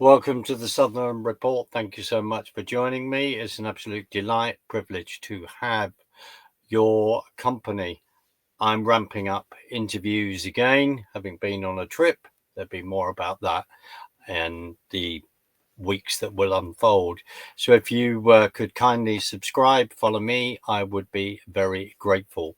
Welcome to the Southern Report. Thank you so much for joining me. It's an absolute delight, privilege to have your company. I'm ramping up interviews again, having been on a trip. There'll be more about that and the weeks that will unfold. So if you could kindly subscribe, follow me, I would be very grateful.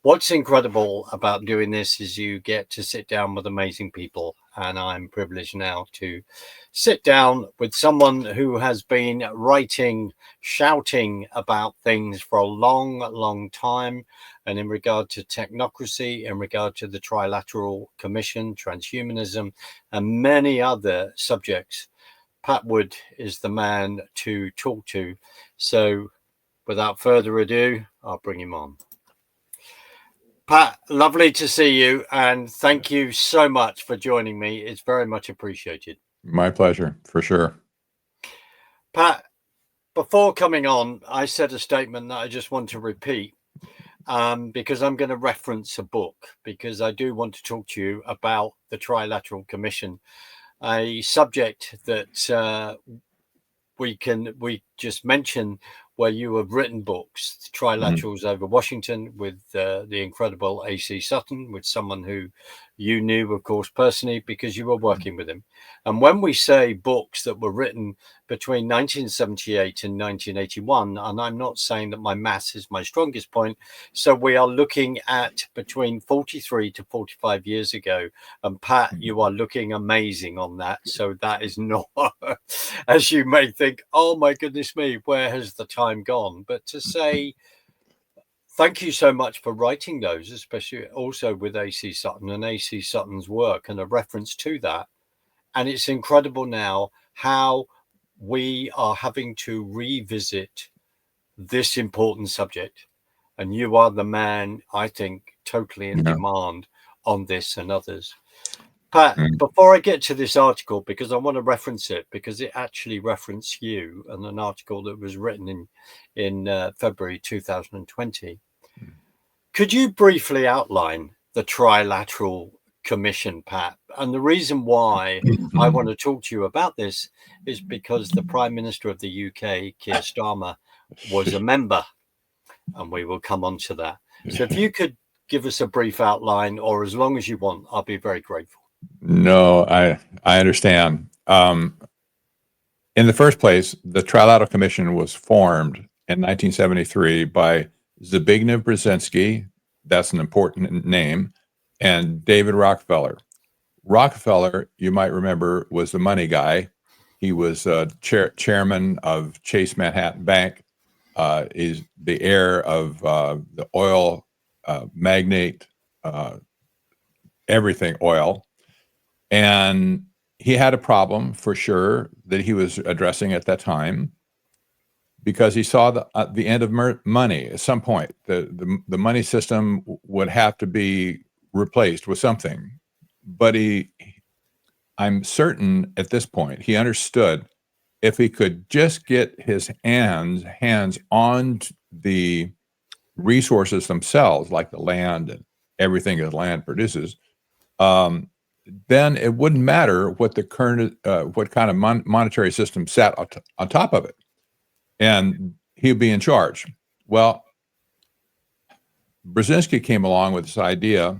What's incredible about doing this is you get to sit down with amazing people, and I'm privileged now to sit down with someone who has been writing, shouting about things for a long time, and in regard to technocracy, in regard to the Trilateral Commission, transhumanism, and many other subjects. Pat Wood is the man to talk to. So without further ado, I'll bring him on. Pat, lovely to see you, and thank you so much for joining me. It's very much appreciated. My pleasure, for sure. Pat, before coming on, I said a statement that I just want to repeat because I'm going to reference a book, because I do want to talk to you about the Trilateral Commission, a subject that we just mentioned, where you have written books, Trilaterals Over Washington, with the incredible A.C. Sutton, with someone who you knew, of course, personally, because you were working with him. And when we say books that were written between 1978 and 1981, and I'm not saying that my maths is my strongest point, so we are looking at between 43 to 45 years ago. And Pat, you are looking amazing on that. So that is not, as you may think, oh my goodness me, where has the time gone? But to say, thank you so much for writing those, especially also with A.C. Sutton and A.C. Sutton's work and a reference to that. And it's incredible now how we are having to revisit this important subject. And you are the man, I think, totally in demand on this and others. Pat, before I get to this article, because I want to reference it, because it actually referenced you and an article that was written in February 2020. Could you briefly outline the Trilateral Commission, Pat? And the reason why I want to talk to you about this is because the Prime Minister of the UK, Keir Starmer, was a member, and we will come on to that. So if you could give us a brief outline, or as long as you want, I'll be very grateful. No, I understand. In the first place, the Trilateral Commission was formed in 1973 by Zbigniew Brzezinski, that's an important name, and David Rockefeller. Rockefeller, you might remember, was the money guy. He was chairman of Chase Manhattan Bank. Is the heir of the oil magnate, everything oil. And he had a problem, for sure, that he was addressing at that time, because he saw the end of money at some point. The money system would have to be replaced with something. But I'm certain at this point, he understood if he could just get his hands on the resources themselves, like the land and everything that land produces, then it wouldn't matter what the current, what kind of monetary system sat on top of it, and he'd be in charge. Well, Brzezinski came along with this idea,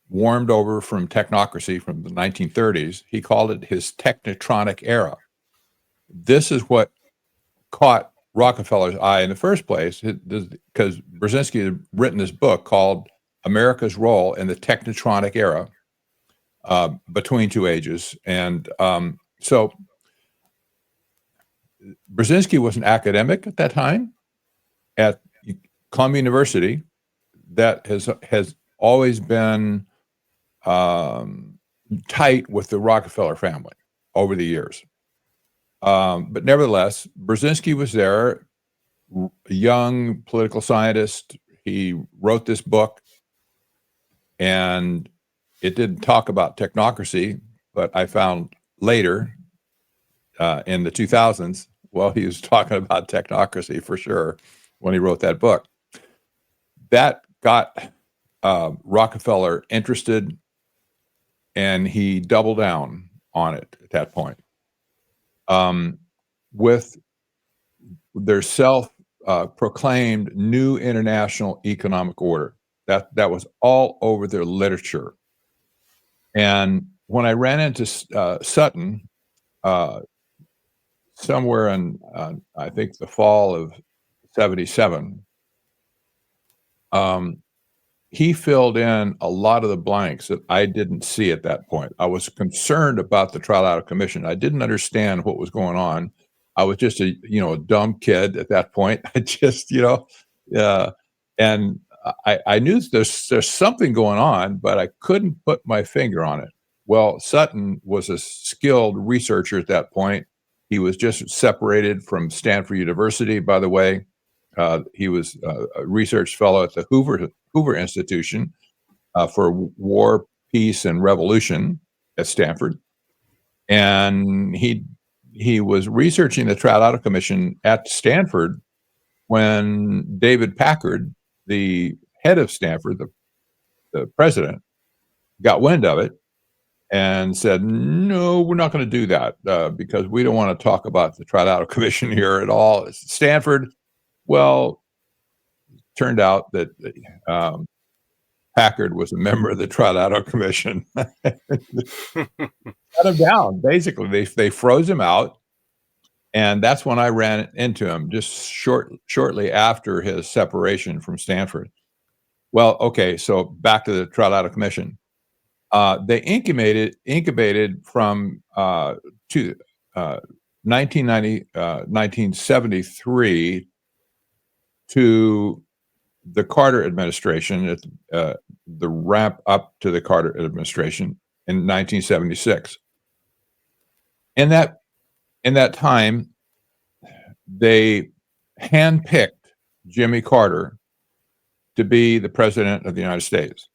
warmed over from technocracy from the 1930s. He called it his technotronic era. This is what caught Rockefeller's eye in the first place, because Brzezinski had written this book called America's Role in the Technotronic Era, between two ages. And so Brzezinski was an academic at that time at Columbia University that has always been tight with the Rockefeller family over the years. But nevertheless, Brzezinski was there, a young political scientist. He wrote this book, and it didn't talk about technocracy, but I found later in the 2000s, well, he was talking about technocracy for sure when he wrote that book. That got Rockefeller interested, and he doubled down on it at that point. With their self-proclaimed new international economic order. That was all over their literature. And when I ran into Sutton, somewhere in, I think, the fall of '77, he filled in a lot of the blanks that I didn't see at that point. I was concerned about the Trilateral Commission. I didn't understand what was going on. I was just a dumb kid at that point. I just, and I knew there's something going on, but I couldn't put my finger on it. Well, Sutton was a skilled researcher at that point. He was just separated from Stanford University, by the way. He was a research fellow at the Hoover Institution for War, Peace, and Revolution at Stanford. And he was researching the Trilateral Commission at Stanford when David Packard, the head of Stanford, the president, got wind of it and said, no, we're not going to do that because we don't want to talk about the Trilateral Commission here at all. It's Stanford. Well, turned out that Packard was a member of the Trilateral Commission. Shut him down. Basically, they froze him out. And that's when I ran into him, just shortly after his separation from Stanford. Well, okay, so back to the Trilateral Commission. They incubated from 1973 to the Carter administration, the ramp up to the Carter administration in 1976. In that time, they handpicked Jimmy Carter to be the president of the United States.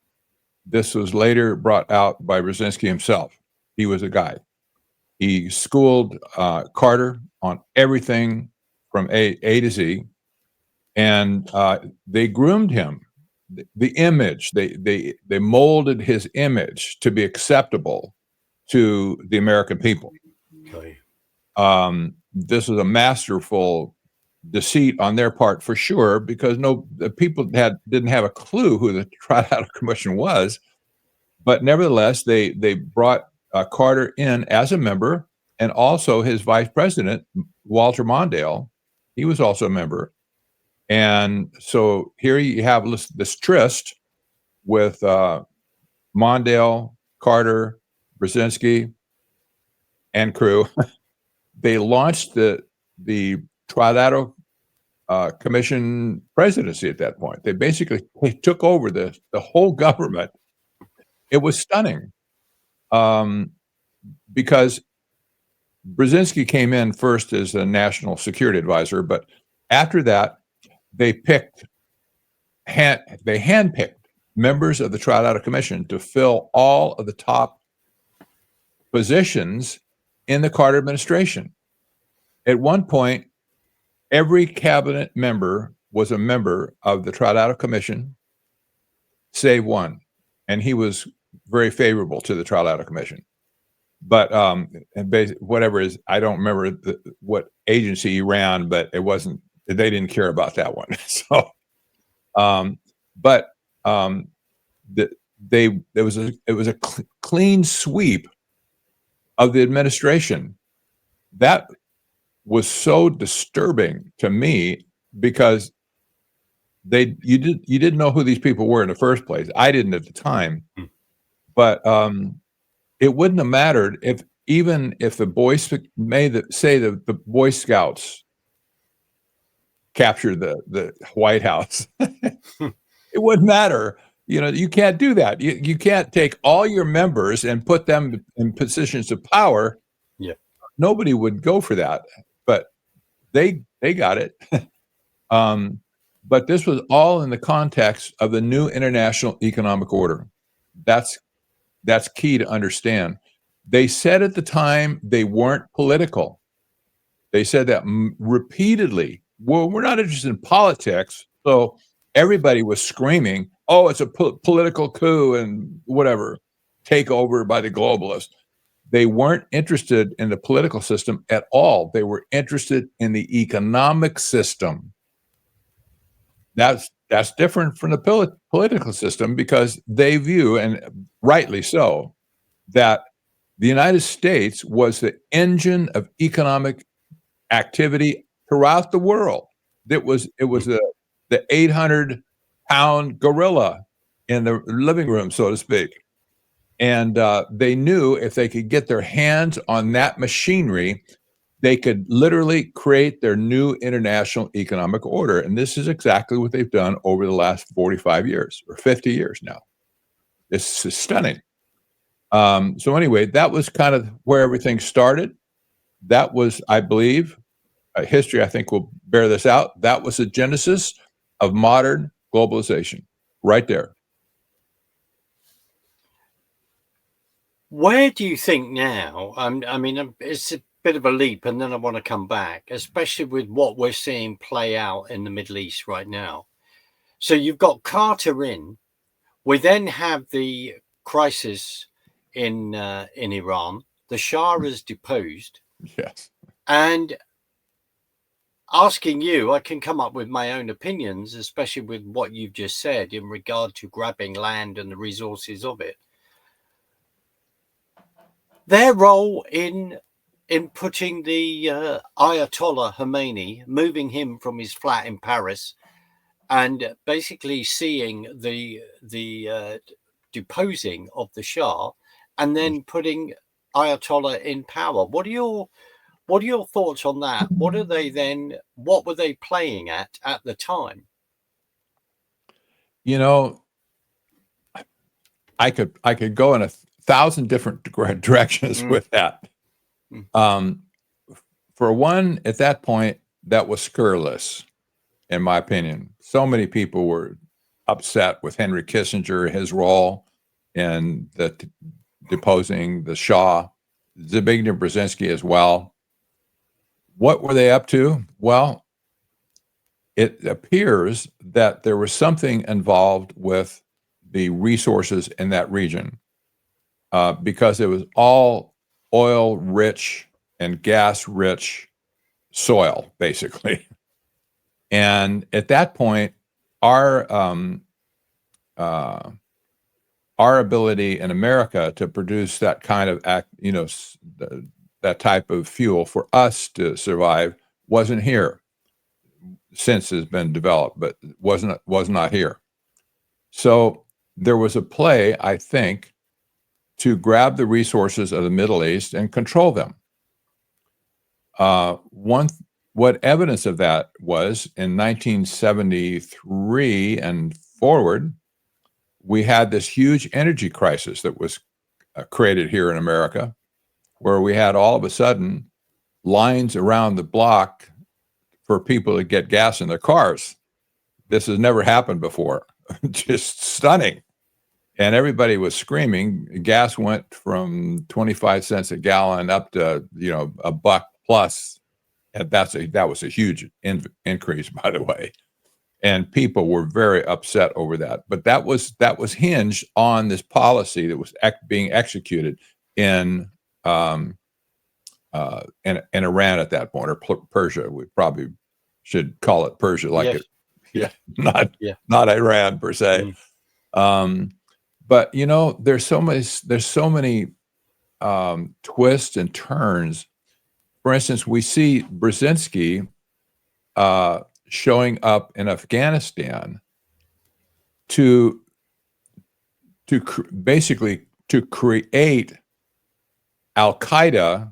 This was later brought out by Brzezinski himself. He was a guy. He schooled Carter on everything from A to Z, and they groomed him. The image, they molded his image to be acceptable to the American people. Okay. This was a masterful deceit on their part for sure, because the people didn't have a clue who the Trilateral Commission was, but nevertheless they brought Carter in as a member, and also his vice president Walter Mondale, he was also a member, and so here you have this tryst with Mondale, Carter, Brzezinski, and crew. They launched the Trilateral Commission presidency at that point. They basically took over the whole government. It was stunning because Brzezinski came in first as a national security advisor, but after that, they handpicked members of the Trilateral Commission to fill all of the top positions in the Carter administration. At one point, every cabinet member was a member of the Trilateral Commission, save one, and he was very favorable to the Trilateral Commission. But whatever is, I don't remember what agency he ran, but it wasn't. They didn't care about that one. So, it was a clean sweep of the administration. That was so disturbing to me because you didn't know who these people were in the first place. I didn't at the time, but it wouldn't have mattered if the Boy Scouts captured the White House. It wouldn't matter. You can't do that. You can't take all your members and put them in positions of power. Yeah, nobody would go for that, but they got it. But this was all in the context of the new international economic order. That's key to understand. They said at the time they weren't political. They said that repeatedly. Well, we're not interested in politics. So everybody was screaming, oh, it's a political coup and whatever, takeover by the globalists. They weren't interested in the political system at all. They were interested in the economic system. That's different from the political system, because they view, and rightly so, that the United States was the engine of economic activity throughout the world. It was the 800-pound gorilla in the living room, so to speak. And they knew if they could get their hands on that machinery, they could literally create their new international economic order. And this is exactly what they've done over the last 45 years or 50 years now. This is stunning. So anyway, that was kind of where everything started. That was, I believe, history, I think, will bear this out. That was the genesis of modern globalization, right there. Where do you think now? I mean, it's a bit of a leap, and then I want to come back, especially with what we're seeing play out in the Middle East right now. So you've got Carter in. We then have the crisis in Iran. The Shah is deposed. Yes. And asking you, I can come up with my own opinions, especially with what you've just said in regard to grabbing land and the resources of it. Their role in putting the Ayatollah Khomeini, moving him from his flat in Paris, and basically seeing the deposing of the Shah, and then putting Ayatollah in power. What are your thoughts on that? What were they playing at the time? You know, I could go in 1,000 different directions with that. For one, at that point, that was scurrilous, in my opinion. So many people were upset with Henry Kissinger, his role in deposing the Shah, Zbigniew Brzezinski as well. What were they up to? Well, it appears that there was something involved with the resources in that region, because it was all oil-rich and gas-rich soil, basically. And at that point, our ability in America to produce that kind of that type of fuel for us to survive wasn't here. Since has been developed, but was not here. So there was a play, I think, to grab the resources of the Middle East and control them. What evidence of that was in 1973 and forward, we had this huge energy crisis that was created here in America, where we had all of a sudden lines around the block for people to get gas in their cars. This has never happened before. Just stunning. And everybody was screaming. Gas went from 25 cents a gallon up to, $1 plus. And that was a huge increase, by the way. And people were very upset over that. But that was hinged on this policy that was being executed in Iran at that point, or Persia. We probably should call it Persia, not Iran per se. But there's so many twists and turns. For instance, we see Brzezinski showing up in Afghanistan to basically create Al Qaeda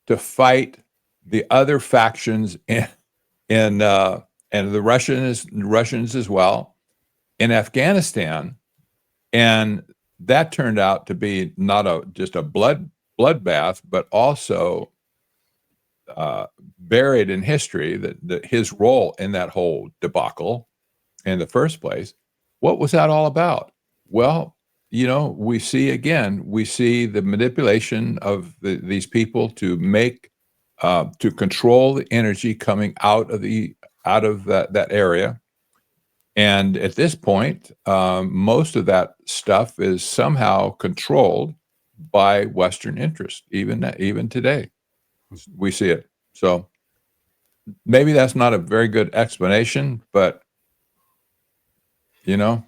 to fight the other factions and the Russians as well in Afghanistan, and that turned out to be not just a bloodbath, but also buried in history that his role in that whole debacle in the first place. What was that all about? Well, we see the manipulation of these people to control the energy coming out of that area. And at this point, most of that stuff is somehow controlled by Western interest. Even today, we see it. So maybe that's not a very good explanation, but Don't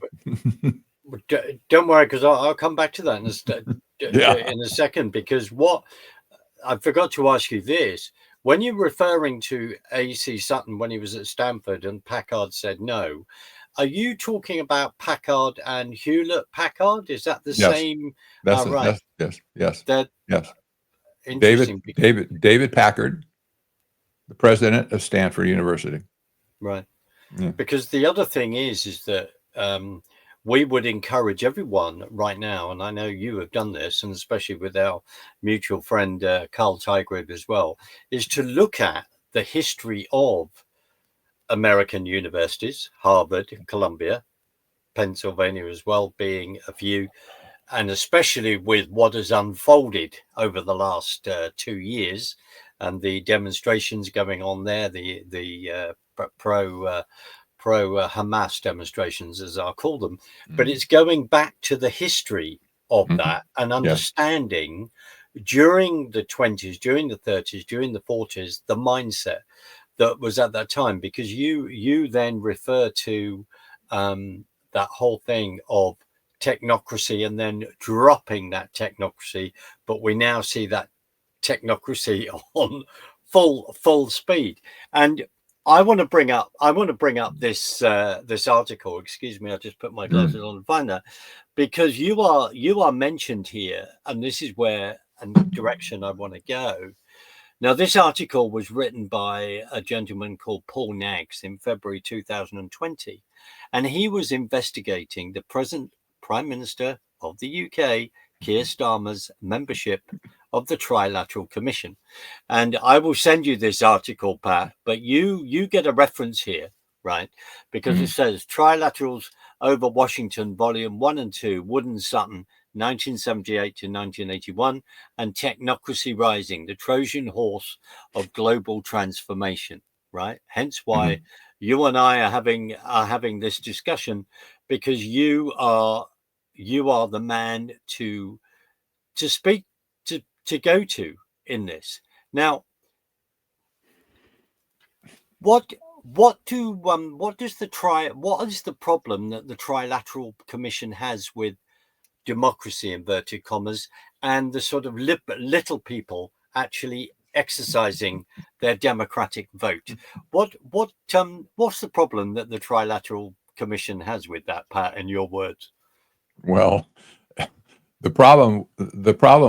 worry, because I'll come back to that Yeah. in a second. Because what I forgot to ask you this: when you're referring to A.C. Sutton when he was at Stanford and Packard said no, are you talking about Packard and Hewlett Packard? Is that the Yes. same? Yes. That Yes. interesting. David Packard, the president of Stanford University. Right. Yeah. Because the other thing is that we would encourage everyone right now, and I know you have done this, and especially with our mutual friend Carl Tigrid as well, is to look at the history of American universities, Harvard, Columbia, Pennsylvania as well, being a few, and especially with what has unfolded over the last 2 years and the demonstrations going on there, the pro Hamas demonstrations, as I'll call them. But it's going back to the history of that and understanding during the 20s, during the 30s, during the 40s, the mindset that was at that time. Because you then refer to that whole thing of technocracy and then dropping that technocracy, but we now see that technocracy on full speed. And I want to bring up this this article. Excuse me, I just put my glasses on and find that, because you are mentioned here, and this is where and the direction I want to go. Now, this article was written by a gentleman called Paul Naggs in February 2020, and he was investigating the present Prime Minister of the UK, Keir Starmer's membership of the Trilateral Commission. And I will send you this article, Pat, but you get a reference here, right? Because it says Trilaterals Over Washington, Volume 1 and 2, Wood and Sutton, 1978 to 1981, and Technocracy Rising, the Trojan horse of global transformation, right? Hence why you and I are having this discussion, because you are the man to speak to go to in this. Now, what is the problem that the Trilateral Commission has with democracy, inverted commas, and the sort of little people actually exercising their democratic vote? What's the problem that the Trilateral Commission has with that, Pat, in your words? Well, the problem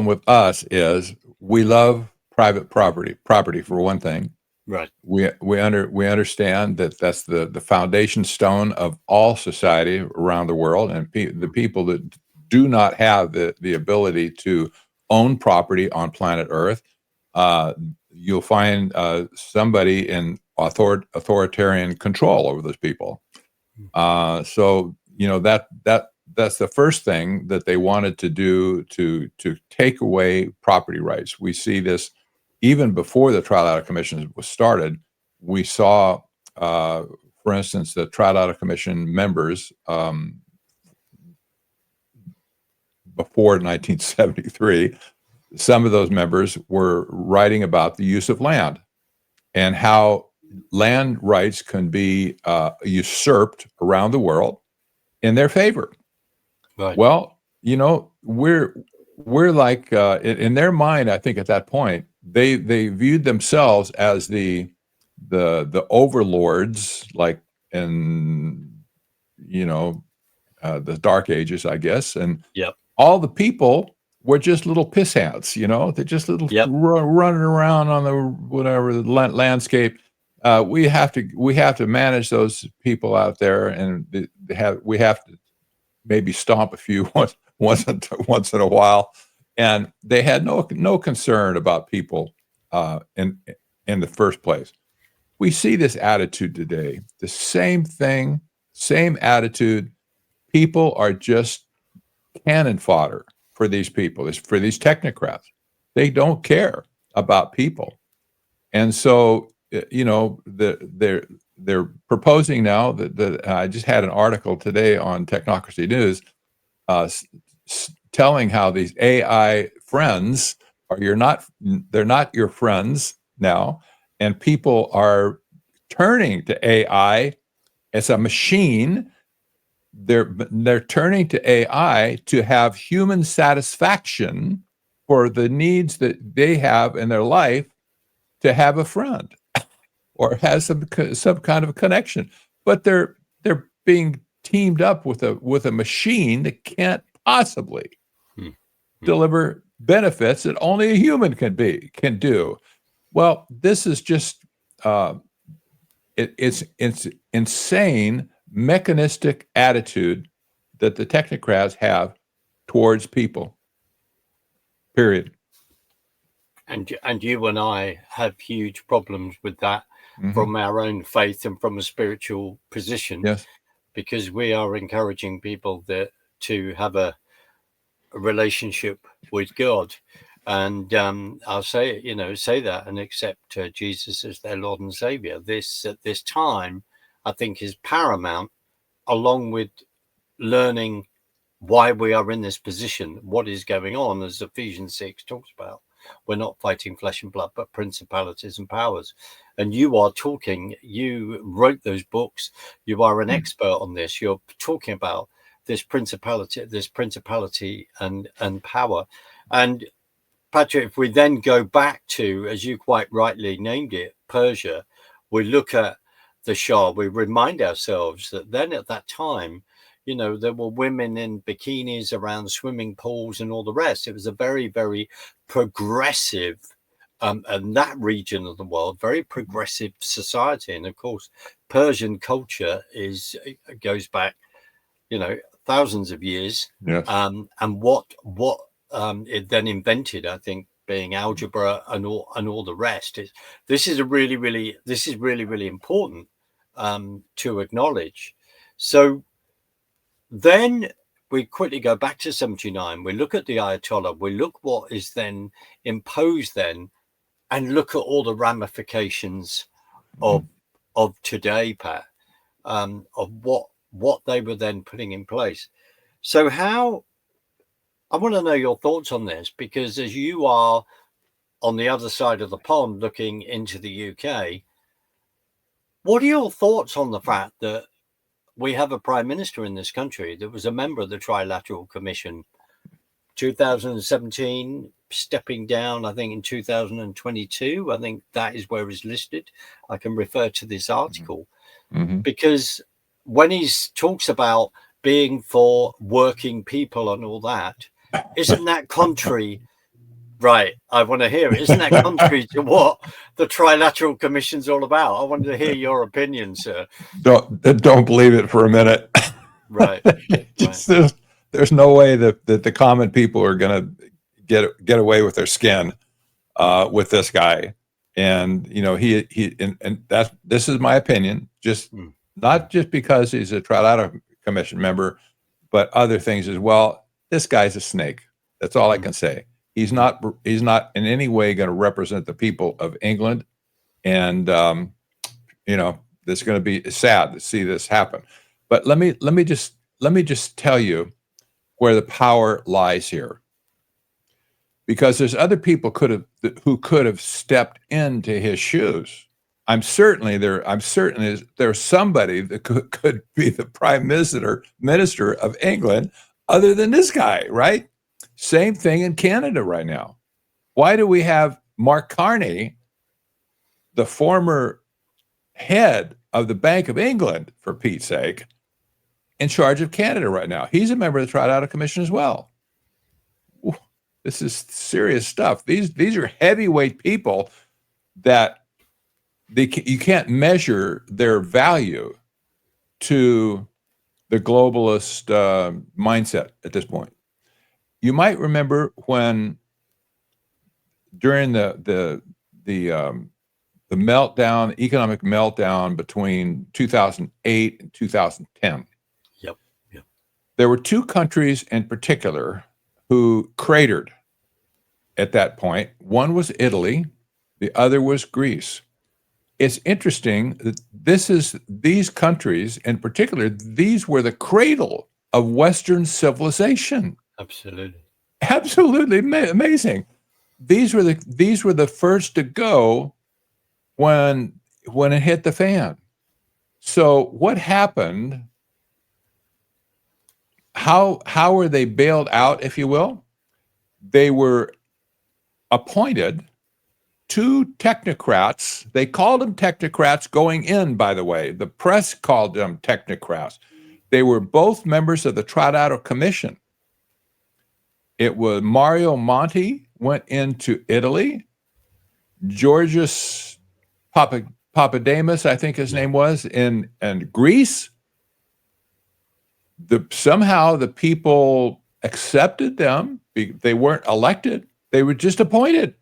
with us is we love private property for one thing. Right. We understand that that's the foundation stone of all society around the world, and the people that do not have the ability to own property on planet Earth, you'll find somebody in authoritarian control over those people. So that's the first thing that they wanted to do, to take away property rights. We see this even before the Trilateral Commission was started. We saw, for instance, the Trilateral Commission members before 1973. Some of those members were writing about the use of land and how land rights can be usurped around the world in their favor. Right. Well, we're like in their mind. I think at that point they viewed themselves as the overlords, like in the Dark Ages, I guess, and all the people were just little pissants. They're just little running around on the whatever the landscape. We have to manage those people out there, and we have to maybe stomp a few once in a while, and they had no concern about people in the first place. We see this attitude today, the same thing, same attitude. People are just cannon fodder for these people, for these technocrats. They don't care about people, and so they're proposing now that I just had an article today on Technocracy News. telling how these AI friends they're not your friends now, and people are turning to AI as a machine. They're turning to AI to have human satisfaction for the needs that they have in their life, to have a friend or has some kind of a connection. But they're being teamed up with a machine that can't possibly deliver benefits that only a human can do. Well, this is just it's insane mechanistic attitude that the technocrats have towards people. Period. And you and I have huge problems with that from our own faith and from a spiritual position. Yes. Because we are encouraging people to have a relationship with God. And I'll say that and accept Jesus as their Lord and Savior. This at this time, I think, is paramount, along with learning why we are in this position, what is going on, as Ephesians 6 talks about. We're not fighting flesh and blood, but principalities and powers. And you wrote those books. You are an expert on this. You're talking about this principality and power. And Patrick, if we then go back to, as you quite rightly named it, Persia, we look at the Shah, we remind ourselves that then at that time, there were women in bikinis around swimming pools and all the rest. It was a very, very progressive, and that region of the world, very progressive society. And of course, Persian culture goes back, thousands of years. Yes. And what it then invented, I think, being algebra and all the rest. This is really, really important to acknowledge. So then we quickly go back to 79. We look at the Ayatollah. We look what is then imposed then, and look at all the ramifications of today, Pat, of what they were then putting in place. So I want to know your thoughts on this, because as you are on the other side of the pond looking into the UK, what are your thoughts on the fact that we have a prime minister in this country that was a member of the Trilateral Commission 2017, stepping down, I think, in 2022. I think that is where it's listed. I can refer to this article because when he talks about being for working people and all that, isn't that contrary? Right, I want to hear it. Isn't that contrary to what the Trilateral Commission's all about? I wanted to hear your opinion, sir. Don't believe it for a minute. Right. There's no way that the common people are going to get away with their skin with this guy. And this is my opinion, just not just because he's a Trilateral Commission member, but other things as well. This guy's a snake. That's all I can say. He's not in any way going to represent the people of England, and it's going to be sad to see this happen. But let me just tell you where the power lies here, because there's other people who could have stepped into his shoes. I'm certain there's somebody that could be the prime minister of England other than this guy, right? Same thing in Canada right now. Why do we have Mark Carney, the former head of the Bank of England, for Pete's sake, in charge of Canada right now? He's a member of the Trilateral Commission as well. This is serious stuff. These are heavyweight people that you can't measure their value to the globalist mindset at this point. You might remember when, during the meltdown, economic meltdown between 2008 and 2010. Yep. There were two countries in particular who cratered at that point. One was Italy, the other was Greece. It's interesting that these countries in particular, these were the cradle of Western civilization. Absolutely. Absolutely amazing. These were the first to go when it hit the fan. So what happened? How were they bailed out, if you will? They were appointed two technocrats. They called them technocrats going in, by the way. The press called them technocrats. They were both members of the Trilateral Commission. It was Mario Monti went into Italy. Georgios Papademos, I think his name was, in Greece. Somehow the people accepted them. They weren't elected. They were just appointed.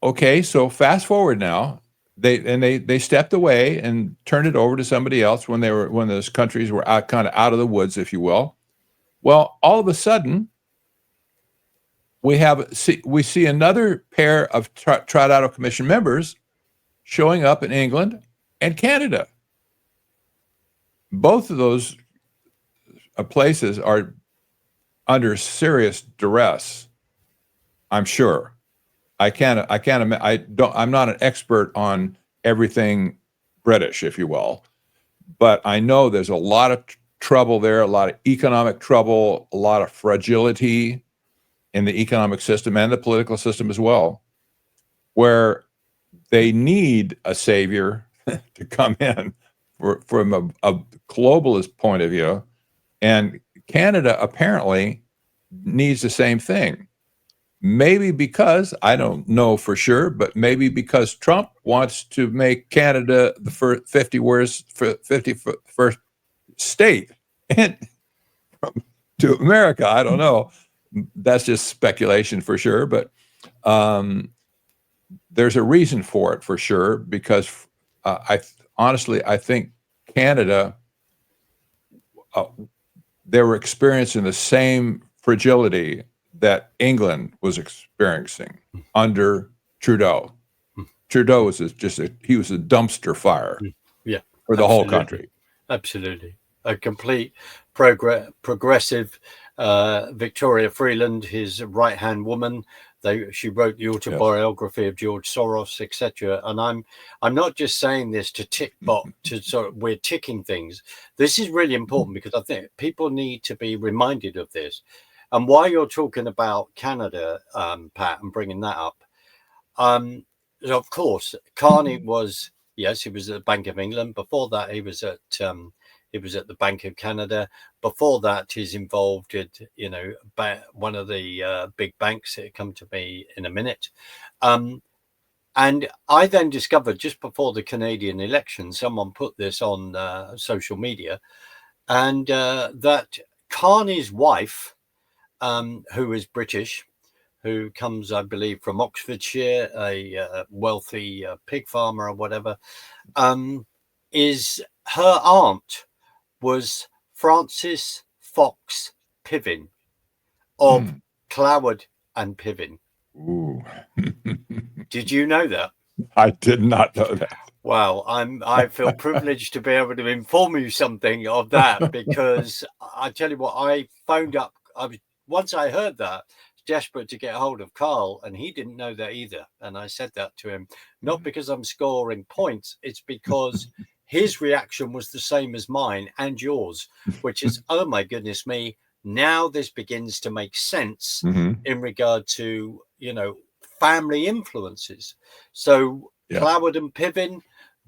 Okay, so fast forward now. They stepped away and turned it over to somebody else when those countries were kind of out of the woods, if you will. Well, all of a sudden, we see another pair of Trilateral Commission members showing up in England and Canada. Both of those places are under serious duress, I'm sure. I'm not an expert on everything British, if you will, but I know there's a lot of trouble there, a lot of economic trouble, a lot of fragility in the economic system and the political system as well, where they need a savior to come in from a globalist point of view. And Canada apparently needs the same thing. Maybe because, I don't know for sure, but maybe because Trump wants to make Canada the 51st state to America. I don't know. That's just speculation for sure, but there's a reason for it for sure, because I think Canada, they were experiencing the same fragility that England was experiencing under Trudeau. Trudeau was he was a dumpster fire for the whole country. Absolutely. A complete progressive Victoria Freeland, his right-hand woman. She wrote the autobiography of George Soros, etc. And I'm not just saying this to we're ticking things. This is really important because I think people need to be reminded of this. And while you're talking about Canada, Pat, and bringing that up, of course, Carney was, yes, he was at the Bank of England. Before that, he was at the Bank of Canada. Before that, he's involved in, one of the big banks that come to me in a minute. And I then discovered just before the Canadian election, someone put this on social media, and that Carney's wife, who is British, who comes, I believe, from Oxfordshire, a wealthy pig farmer or whatever, is her aunt was Frances Fox Piven of Cloward and Piven. Ooh. Did you know that? I did not know that. Wow, I feel privileged to be able to inform you something of that, because I tell you what, I phoned up. Once I heard that, desperate to get hold of Carl, and he didn't know that either. And I said that to him, not because I'm scoring points, it's because his reaction was the same as mine and yours, which is, oh my goodness me, now this begins to make sense in regard to, family influences. So Cloward and Piven,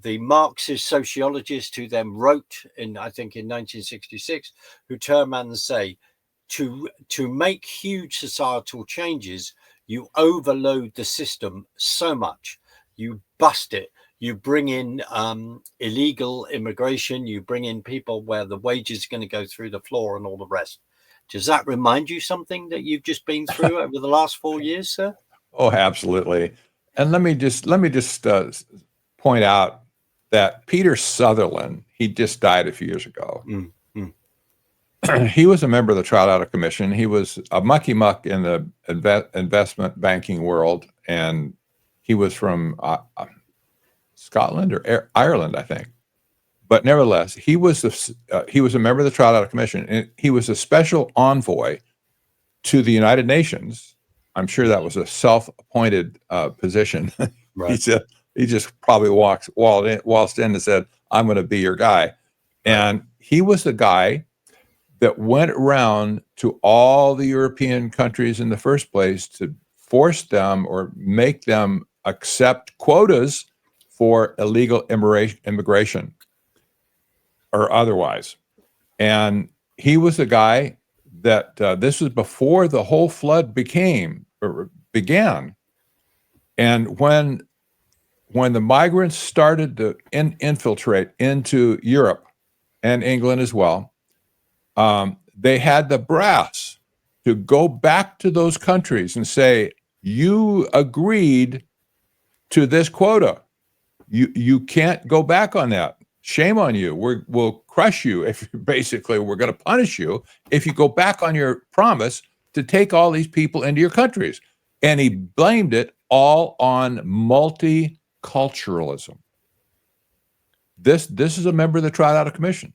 the Marxist sociologist who then wrote I think in 1966, who turned around and say, to make huge societal changes, you overload the system so much, you bust it, you bring in illegal immigration, you bring in people where the wages are going to go through the floor and all the rest. Does that remind you something that you've just been through over the last 4 years, sir? Oh, absolutely. And let me just point out that Peter Sutherland, he just died a few years ago. He was a member of the Trilateral Commission. He was a mucky-muck in the investment banking world, and he was from Scotland or Ireland, I think. But nevertheless, he was a member of the Trilateral Commission, and he was a special envoy to the United Nations. I'm sure that was a self-appointed position. Right. He just probably waltzed in and said, "I'm going to be your guy," Right. And he was the guy that went around to all the European countries in the first place to force them or make them accept quotas for illegal immigration or otherwise. And he was the guy that this was before the whole flood began. And when the migrants started to infiltrate into Europe and England as well, they had the brass to go back to those countries and say, you agreed to this quota. You can't go back on that. Shame on you. We'll crush you if basically we're going to punish you if you go back on your promise to take all these people into your countries. And he blamed it all on multiculturalism. This is a member of the Trilateral Commission.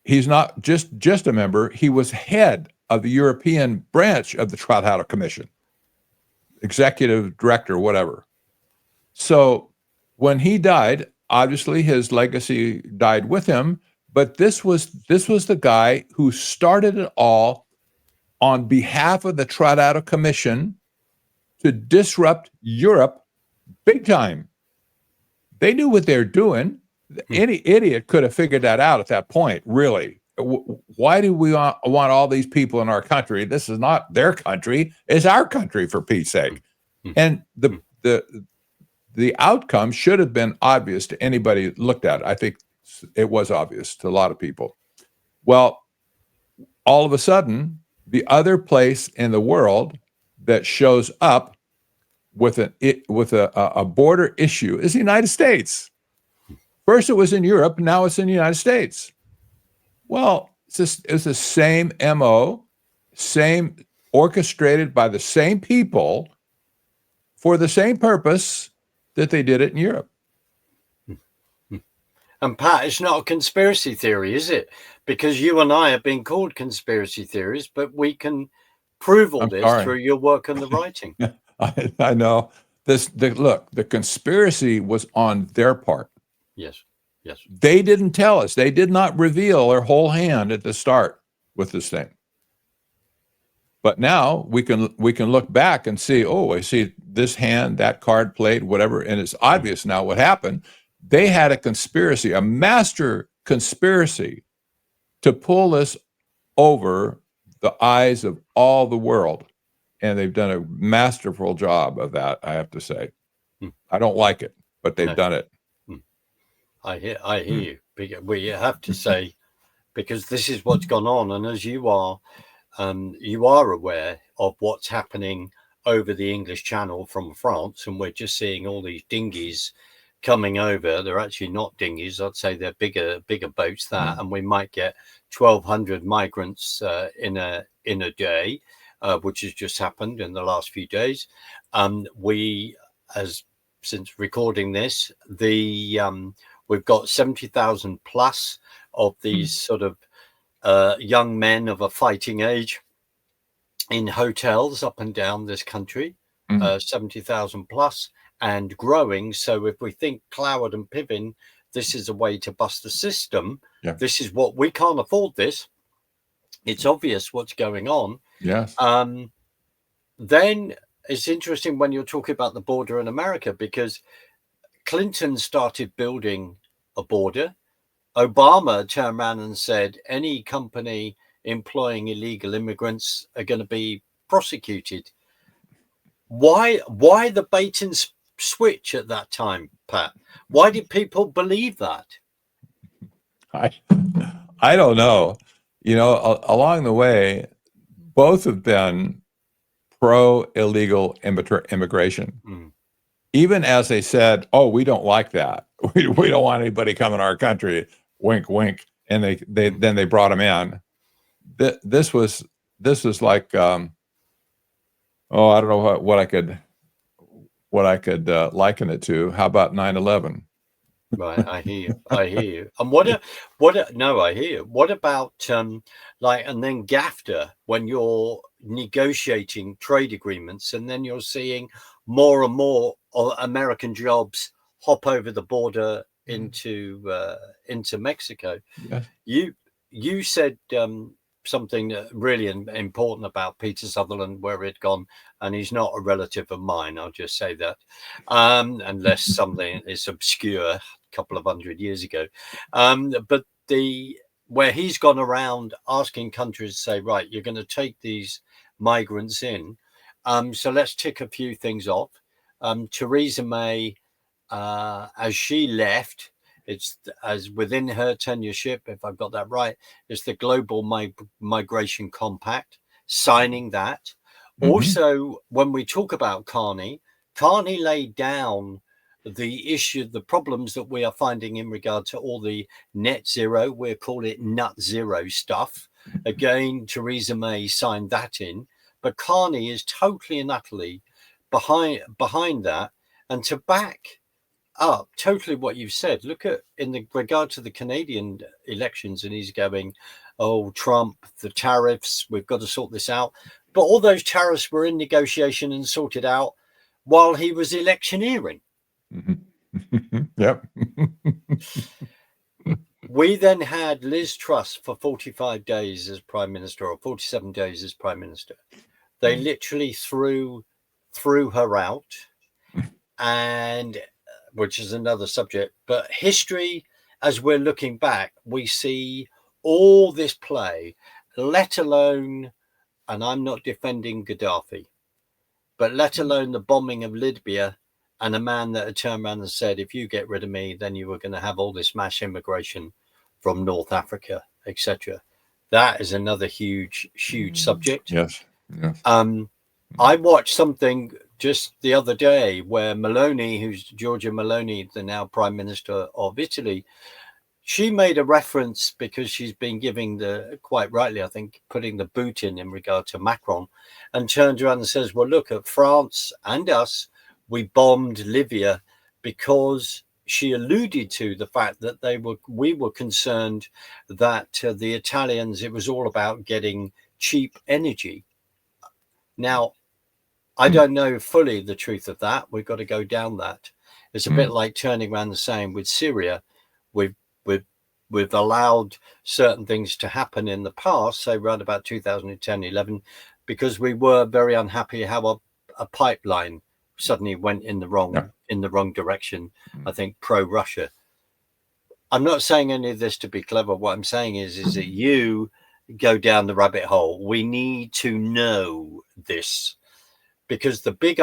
He's not just a member. He was head of the European branch of the Trilateral Commission, executive director, whatever. So when he died, obviously his legacy died with him. But this was the guy who started it all on behalf of the Trilateral Commission to disrupt Europe big time. They knew what they're doing. Any idiot could have figured that out at that point, really. Why do we want all these people in our country? This is not their country. It's our country, for Pete's sake. And the outcome should have been obvious to anybody who looked at it. I think it was obvious to a lot of people. Well, all of a sudden, the other place in the world that shows up with a border issue is the United States. First it was in Europe, now it's in the United States. Well, it's the same MO, same orchestrated by the same people for the same purpose that they did it in Europe. And Pat, it's not a conspiracy theory, is it? Because you and I have been called conspiracy theories, but we can prove all this through your work on the writing. I know. The conspiracy was on their part. Yes. They didn't tell us. They did not reveal their whole hand at the start with this thing. But now we can look back and see, oh, I see this hand, that card played, whatever, and it's obvious now what happened. They had a conspiracy, a master conspiracy to pull this over the eyes of all the world. And they've done a masterful job of that, I have to say. I don't like it, but they've done it. I hear you. We have to say, because this is what's gone on, and as you are aware of what's happening over the English Channel from France, and we're just seeing all these dinghies coming over. They're actually not dinghies. I'd say they're bigger boats that, and we might get 1,200 migrants in a day, which has just happened in the last few days. Since recording this, we've got 70,000 plus of these sort of young men of a fighting age in hotels up and down this country, 70,000 plus and growing. So if we think Cloward and Piven, this is a way to bust the system. Yeah. This is what we can't afford this. It's obvious what's going on. Yes. Then it's interesting when you're talking about the border in America, because Clinton started building a border. Obama turned around and said any company employing illegal immigrants are going to be prosecuted. Why the bait and switch at that time, Pat? Why did people believe that? I don't know. You know, along the way, both have been pro-illegal immigration. Even as they said, "Oh, we don't like that. We don't want anybody coming to our country." Wink, wink. And they brought them in. This was like, I don't know what I could liken it to. How about 9/11? Right, I hear you. I hear you. And no, I hear you. What about like, and then GAFTA, when you're negotiating trade agreements, and then you're seeing more and more American jobs hop over the border into Mexico. Yes. You said something really important about Peter Sutherland, where he'd gone, and he's not a relative of mine. I'll just say that, unless something is obscure, a couple of 100 years ago. But where he's gone around asking countries to say, right, you're going to take these migrants in. So let's tick a few things off. Theresa May, as she left, it's as within her tenureship, if I've got that right, it's the Global Migration Compact, signing that. Also, when we talk about Carney laid down the issue, the problems that we are finding in regard to all the net zero, we'll call it nut zero stuff. Again, Theresa May signed that in, but Carney is totally and utterly behind that. And to back up totally what you've said, look at in the regard to the Canadian elections, and he's going, oh, Trump, the tariffs, we've got to sort this out. But all those tariffs were in negotiation and sorted out while he was electioneering. Yep. We then had Liz Truss for 45 days as prime minister, or 47 days as prime minister. They literally threw her out, and which is another subject. But history, as we're looking back, we see all this play, let alone, and I'm not defending Gaddafi, but let alone the bombing of Libya, and a man that had turned around and said, if you get rid of me, then you were going to have all this mass immigration from North Africa, etc. That is another huge subject. Yes. I watched something just the other day where Meloni, who's Giorgia Meloni, the now Prime Minister of Italy, she made a reference because she's been giving quite rightly, I think, putting the boot in regard to Macron, and turned around and says, well, look at France and us, we bombed Libya because she alluded to the fact that we were concerned that the Italians, it was all about getting cheap energy. Now, I don't know fully the truth of that. We've got to go down that. It's a bit like turning around and saying with Syria, we've allowed certain things to happen in the past, say around about 2010, 11, because we were very unhappy how a pipeline suddenly went in the wrong direction. I think pro-Russia. I'm not saying any of this to be clever. What I'm saying is that you go down the rabbit hole. We need to know this. Because the big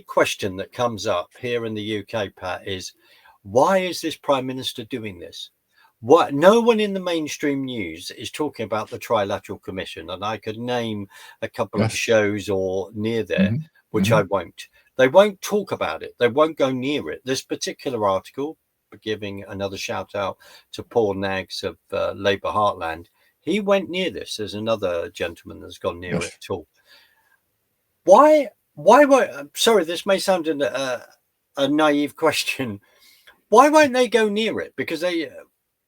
question that comes up here in the UK, Pat, is why is this Prime Minister doing this? What? No one in the mainstream news is talking about the Trilateral Commission, and I could name a couple of shows or near there, which I won't. They won't talk about it. They won't go near it. This particular article, giving another shout out to Paul Naggs of Labour Heartland, he went near this. There's another gentleman that's gone near it at all. Why won't, sorry, this may sound a naive question. Why won't they go near it? Because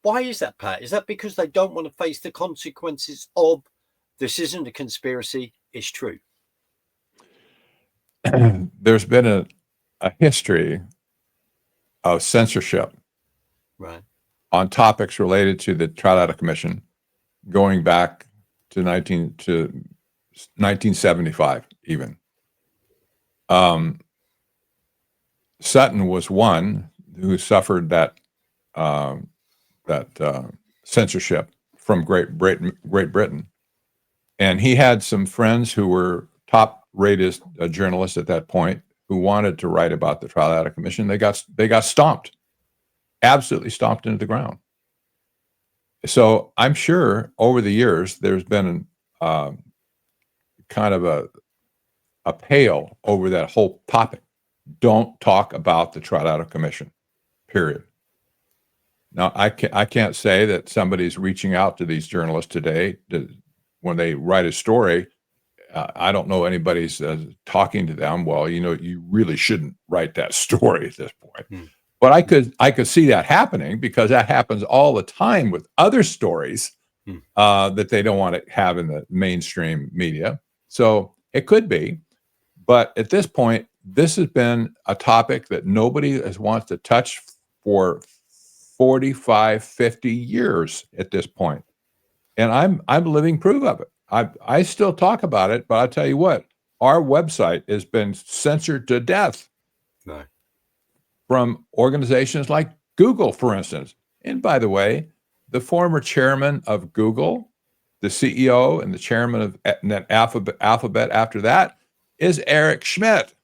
why is that, Pat? Is that because they don't want to face the consequences of this isn't a conspiracy, it's true? There's been a history of censorship on topics related to the Trilateral Commission going back to 1975 even. Sutton was one who suffered that censorship from Great Britain, and he had some friends who were top-rated journalists at that point who wanted to write about the Trilateral Commission. They got stomped, absolutely stomped into the ground. So I'm sure over the years there's been kind of a pale over that whole topic. Don't talk about the Trilateral Commission, period. Now, I can't say that somebody's reaching out to these journalists today when they write a story. I don't know anybody's talking to them. Well, you really shouldn't write that story at this point. But I could see that happening because that happens all the time with other stories that they don't want to have in the mainstream media. So it could be. But at this point, this has been a topic that nobody has wants to touch for 45, 50 years at this point. And I'm living proof of it. I still talk about it, but I'll tell you what, our website has been censored to death. No. From organizations like Google, for instance. And by the way, the former chairman of Google, the CEO and the chairman of Alphabet after that is Eric Schmidt.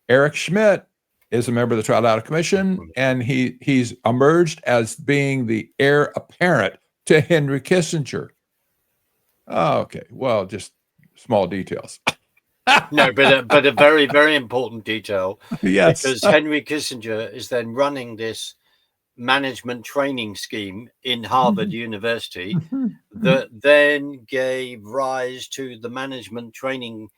Eric Schmidt is a member of the Trilateral Commission, and he's emerged as being the heir apparent to Henry Kissinger. Oh, okay. Well, just small details. No, but a very, very important detail. Yes. Because Henry Kissinger is then running this management training scheme in Harvard University that then gave rise to the management training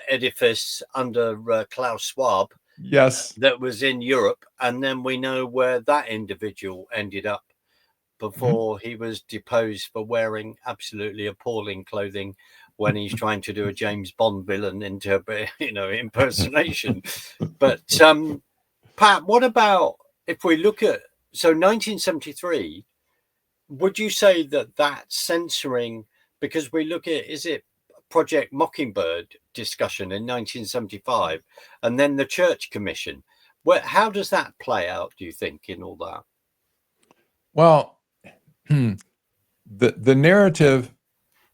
edifice under Klaus Schwab. Yes. That was in Europe. And then we know where that individual ended up before he was deposed for wearing absolutely appalling clothing when he's trying to do a James Bond villain impersonation. But Pat, what about if we look at 1973? Would you say that censoring, because we look at, is it Project Mockingbird discussion in 1975, and then the Church Commission? How does that play out, do you think, in all that? Well, the narrative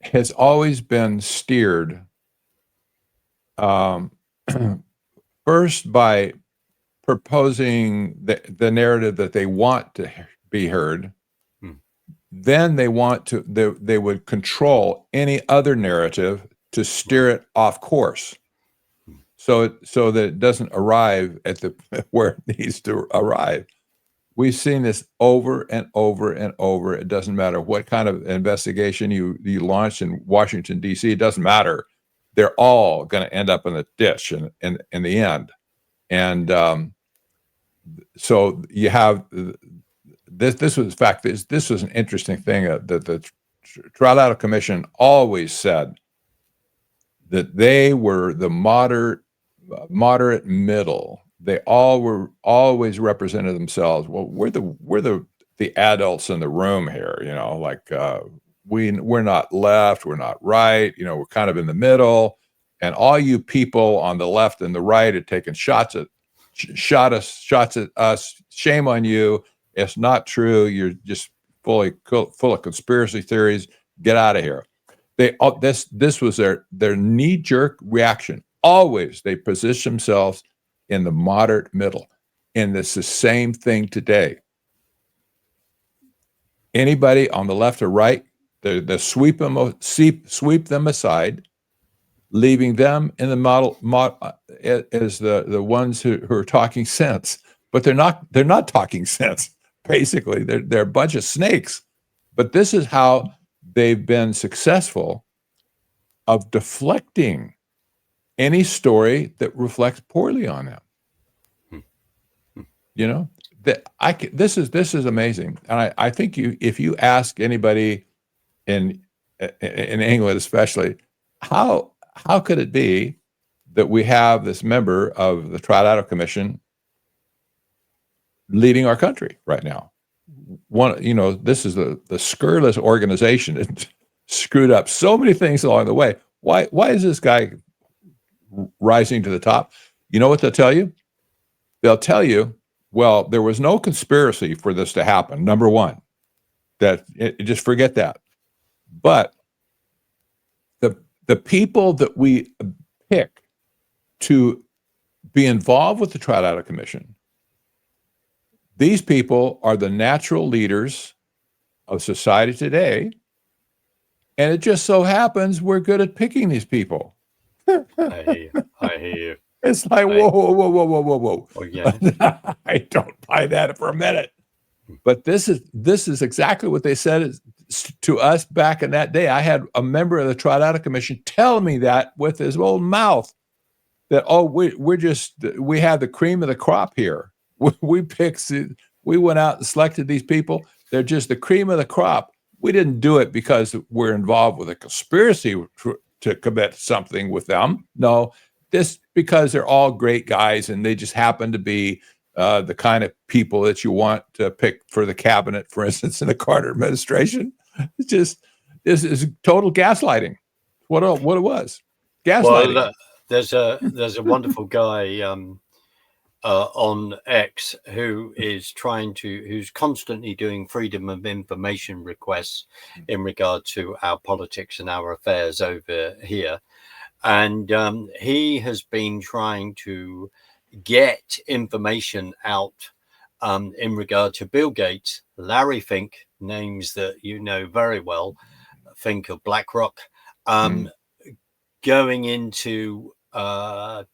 has always been steered first by proposing the narrative that they want to be heard. Then they would control any other narrative to steer it off course, so that it doesn't arrive at where it needs to arrive. We've seen this over and over and over. It doesn't matter what kind of investigation you launch in Washington, D.C. It doesn't matter. They're all going to end up in the ditch in the end. And so you have this was an interesting thing that the Trilateral Commission always said that they were the moderate middle. They always represented themselves. Well, we're the adults in the room here, we're not left, we're not right, we're kind of in the middle, and all you people on the left and the right are taking shots at us. Shame on you. It's not true. You're just full of conspiracy theories. Get out of here. This was their knee-jerk reaction. Always they position themselves in the moderate middle. And it's the same thing today. Anybody on the left or right, they sweep them aside, leaving them in the model as the ones who are talking sense. But they're not talking sense. Basically, they're a bunch of snakes. But this is how they've been successful of deflecting any story that reflects poorly on them. This is amazing, and I think if you ask anybody in England, especially, how could it be that we have this member of the Trilateral Commission leading our country right now? This is the scurrilous organization that screwed up so many things along the way. Why is this guy rising to the top? You know what they'll tell you? They'll tell you, well, there was no conspiracy for this to happen. Number one, just forget that. But the people that we pick to be involved with the Trilateral Commission, these people are the natural leaders of society today. And it just so happens we're good at picking these people. I hear you. It's like, whoa. Oh, yeah. I don't buy that for a minute. But this is exactly what they said to us back in that day. I had a member of the Trilateral Commission tell me that with his old mouth, that, we have the cream of the crop here. we went out and selected these people. They're just the cream of the crop. We didn't do it because we're involved with a conspiracy to commit something with them. No, this because they're all great guys and they just happen to be the kind of people that you want to pick for the cabinet, for instance, in the Carter administration. It's just, this is total gaslighting. What it was. Gaslighting. Well, there's a wonderful guy on X who's constantly doing freedom of information requests in regard to our politics and our affairs over here. And he has been trying to get information out in regard to Bill Gates, Larry Fink, names that you know very well, Fink of BlackRock, going into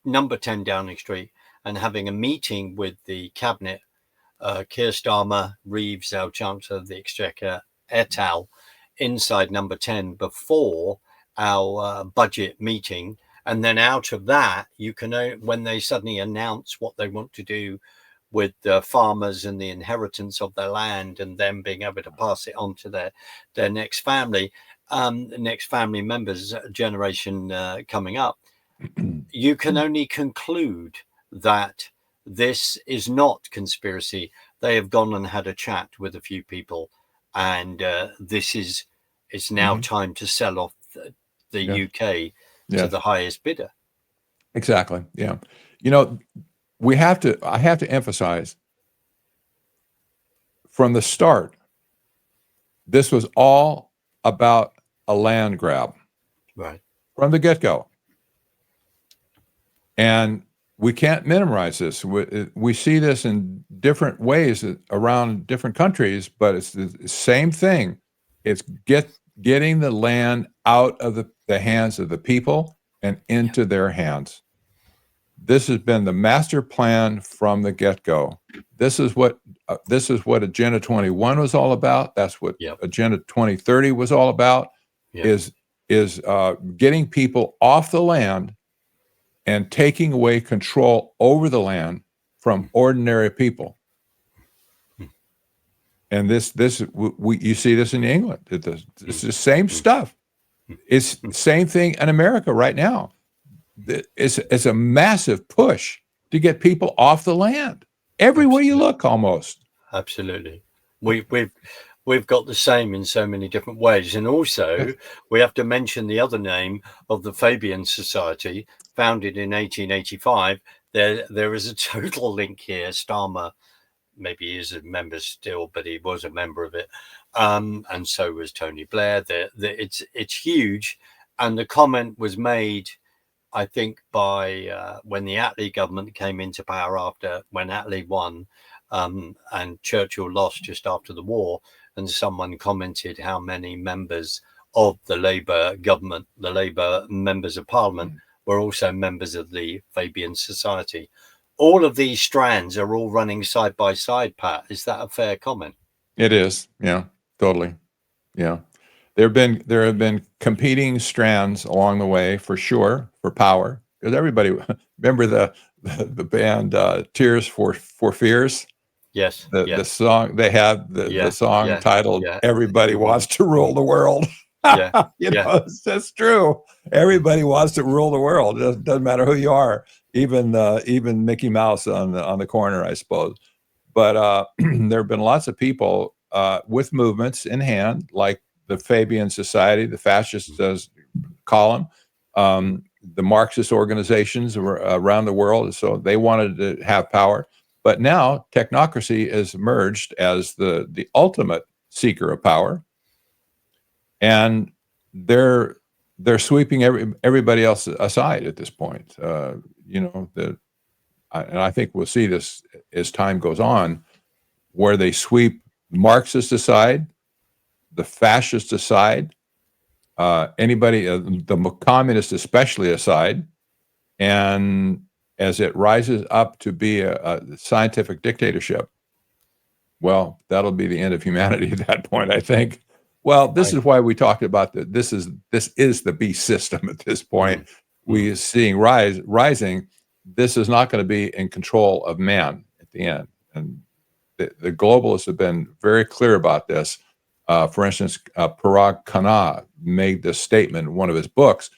number 10 Downing Street and having a meeting with the cabinet, Keir, Starmer, Reeves, our Chancellor of the Exchequer, et al., inside number 10 before our budget meeting. And then out of that, you can, when they suddenly announce what they want to do with the farmers and the inheritance of their land and them being able to pass it on to their next family members, generation coming up, you can only conclude that this is not conspiracy. They have gone and had a chat with a few people, and it's now time to sell off the UK to the highest bidder. Exactly. Yeah. You know, I have to emphasize from the start, this was all about a land grab. Right. From the get-go. And we can't minimize this. We see this in different ways around different countries, but it's the same thing. It's getting the land out of the hands of the people and into their hands. This has been the master plan from the get-go. This is what Agenda 21 was all about. That's what Agenda 2030 was all about. Is getting people off the land and taking away control over the land from ordinary people. And you see this in England. It's the same stuff. It's the same thing in America right now. It's a massive push to get people off the land. Everywhere you look, almost. Absolutely. We've got the same in so many different ways. And also, we have to mention the other name of the Fabian Society, founded in 1885. There is a total link here. Starmer, maybe he is a member still, but he was a member of it. And so was Tony Blair. It's huge. And the comment was made, I think, by when the Attlee government came into power when Attlee won and Churchill lost just after the war. And someone commented how many members of the Labour government, the Labour members of Parliament, were also members of the Fabian Society. All of these strands are all running side by side, Pat. Is that a fair comment? It is. Yeah, totally. Yeah. There have been competing strands along the way, for sure, for power. Because everybody, remember the band Tears for Fears? Yes. The song they had, the song titled "Everybody Wants to Rule the World." That's true. Everybody wants to rule the world. It doesn't matter who you are, even Mickey Mouse on the corner, I suppose. But there have been lots of people with movements in hand, like the Fabian Society, the fascists call them, the Marxist organizations around the world. So they wanted to have power. But now technocracy has emerged as the ultimate seeker of power, and they're sweeping everybody else aside at this point. And I think we'll see this as time goes on, where they sweep Marxists aside, the fascists aside, anybody, the communists especially aside, and as it rises up to be a scientific dictatorship, well, that'll be the end of humanity at that point, I think. Well, this is why we talked about this is the beast system at this point. We are seeing rising. This is not going to be in control of man at the end. the globalists have been very clear about this. For instance, Parag Khanna made this statement in one of his books.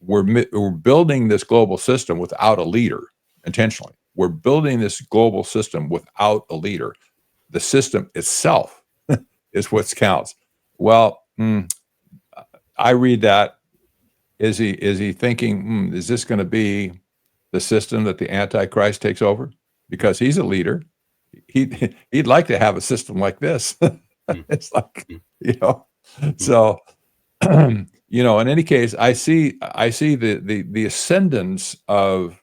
We're building this global system without a leader intentionally. We're building this global system without a leader. The system itself is what counts. Well, I read that. Is he thinking, is this going to be the system that the Antichrist takes over? Because he's a leader. He'd like to have a system like this. It's like, so, in any case, I see the ascendance of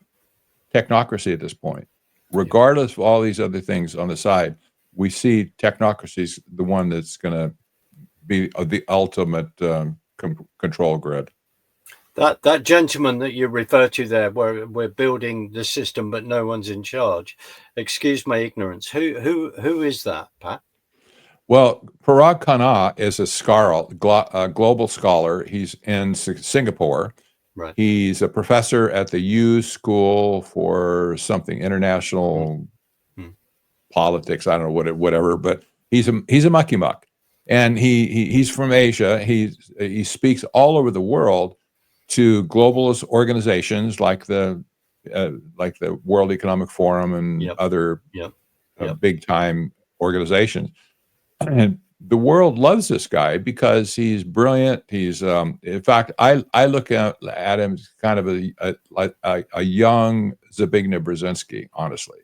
technocracy at this point, regardless of all these other things on the side. We see technocracy's the one that's going to be the ultimate control grid. That gentleman that you refer to there, where we're building the system but no one's in charge. Excuse my ignorance. Who is that, Pat? Well, Parag Khanna is a global scholar. He's in Singapore. Right. He's a professor at the U School for something international politics. I don't know whatever, but he's a mucky muck, and he's from Asia. He speaks all over the world to globalist organizations like the World Economic Forum and other big time organizations. And the world loves this guy because he's brilliant. He's, in fact, I look at him as kind of a young Zbigniew Brzezinski, honestly.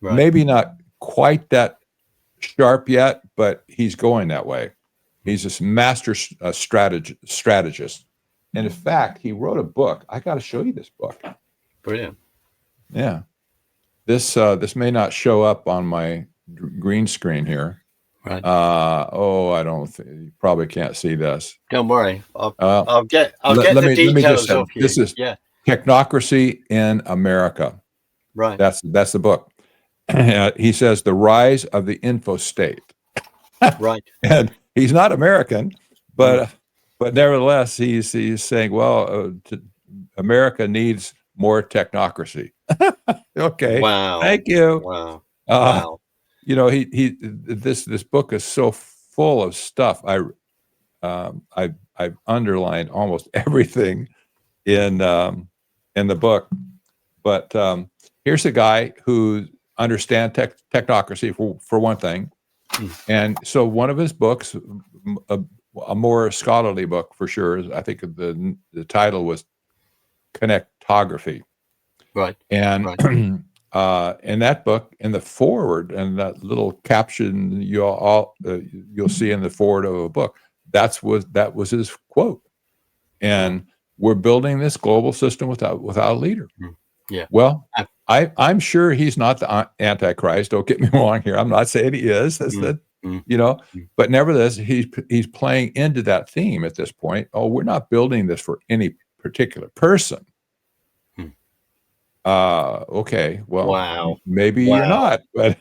Right. Maybe not quite that sharp yet, but he's going that way. He's this master strategist. And in fact, he wrote a book. I got to show you this book. Brilliant. Yeah. This may not show up on my green screen here. Right. I don't think you probably can't see this. Don't worry. I'll get the details of you. This is Technocracy in America. Right. That's the book. He says the rise of the info state. Right. And he's not American, but nevertheless, he's saying, well, America needs more technocracy. Okay. Wow. Thank you. Wow. Wow. This book is so full of stuff. I've underlined almost everything in the book, but here's a guy who understands technocracy for one thing, and so one of his books, a more scholarly book for sure, I think the title was Connectography, right? And in that book, in the foreword, and that little caption you'll see in the foreword of a book, that was his quote. And we're building this global system without a leader. Yeah. Well, I'm sure he's not the Antichrist. Don't get me wrong here. I'm not saying he is. But nevertheless, he's playing into that theme at this point. Oh, we're not building this for any particular person. Okay. Well, wow. Maybe you're not, but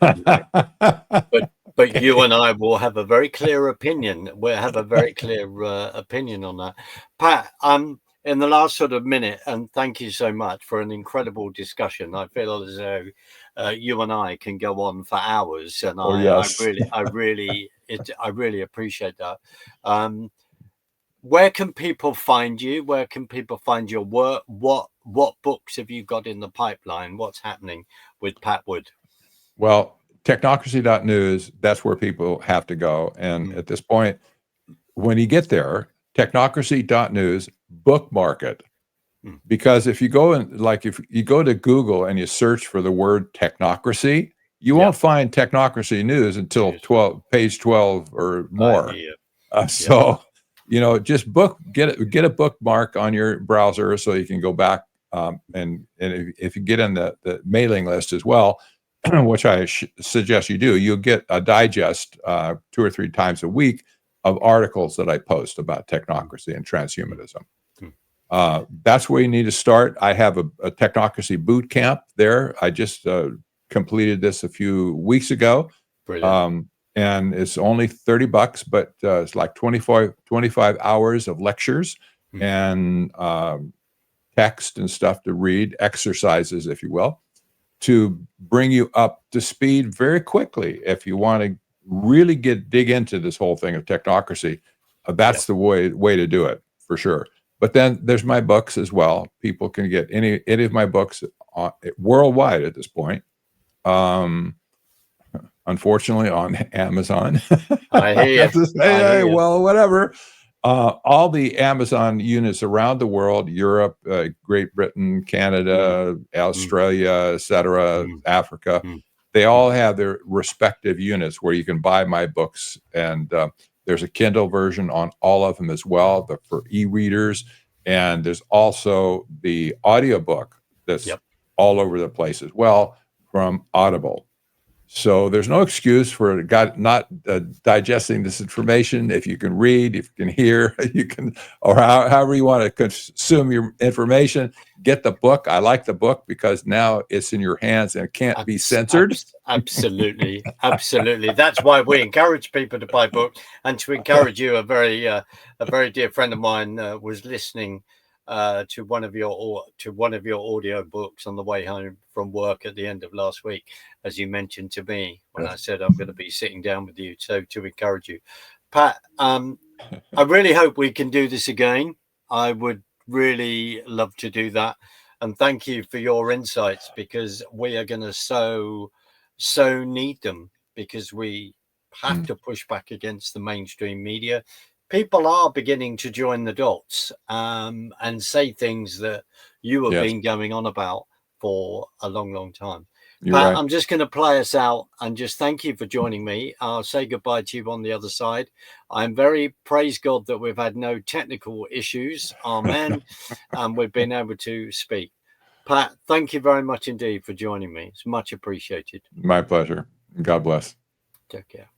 you and I will have a very clear opinion. We'll have a very clear opinion on that. Pat, in the last sort of minute, and thank you so much for an incredible discussion. I feel as though you and I can go on for hours, and I really appreciate that. Where can people find you? Where can people find your work? What books have you got in the pipeline? What's happening with Pat Wood? Well, technocracy.news, that's where people have to go. And at this point, when you get there, technocracy.news, bookmark it. Because if you go if you go to Google and you search for the word technocracy, you won't find technocracy news until page 12 or more. So just get a bookmark on your browser so you can go back and if you get in the mailing list as well, which I suggest you do, you'll get a digest 2 or 3 times a week of articles that I post about technocracy and transhumanism. That's where you need to start. I have a technocracy boot camp there. I just completed this a few weeks ago. And it's only $30, but it's like 25 hours of lectures and text and stuff to read, exercises, if you will. to bring you up to speed very quickly. If you want to really dig into this whole thing of technocracy, that's the way to do it for sure. But then there's my books as well. People can get any of my books worldwide at this point. Unfortunately, on Amazon. I hear you. Well, whatever. All the Amazon units around the world, Europe, Great Britain, Canada, Australia, etc., Africa, they all have their respective units where you can buy my books. And there's a Kindle version on all of them as well, for e-readers. And there's also the audiobook that's all over the place as well from Audible. So there's no excuse for not digesting this information. If you can read, if you can hear, you can, or however you want to consume your information, get the book. I like the book because now it's in your hands and it can't be censored. Absolutely. Absolutely. That's why we encourage people to buy books. And to encourage you, a very dear friend of mine was listening to one of your audio books on the way home from work at the end of last week, as you mentioned to me when I said I'm going to be sitting down with you. So to encourage you, Pat, I really hope we can do this again. I would really love to do that. And thank you for your insights, because we are going to so need them, because we have to push back against the mainstream media. People are beginning to join the dots and say things that you have been going on about for a long time. Pat, right. I'm just going to play us out and just thank you for joining me. I'll say goodbye to you on the other side. I'm very, praise God, that we've had no technical issues. Amen. And we've been able to speak. Pat, thank you very much indeed for joining me. It's much appreciated. My pleasure. God bless. Take care.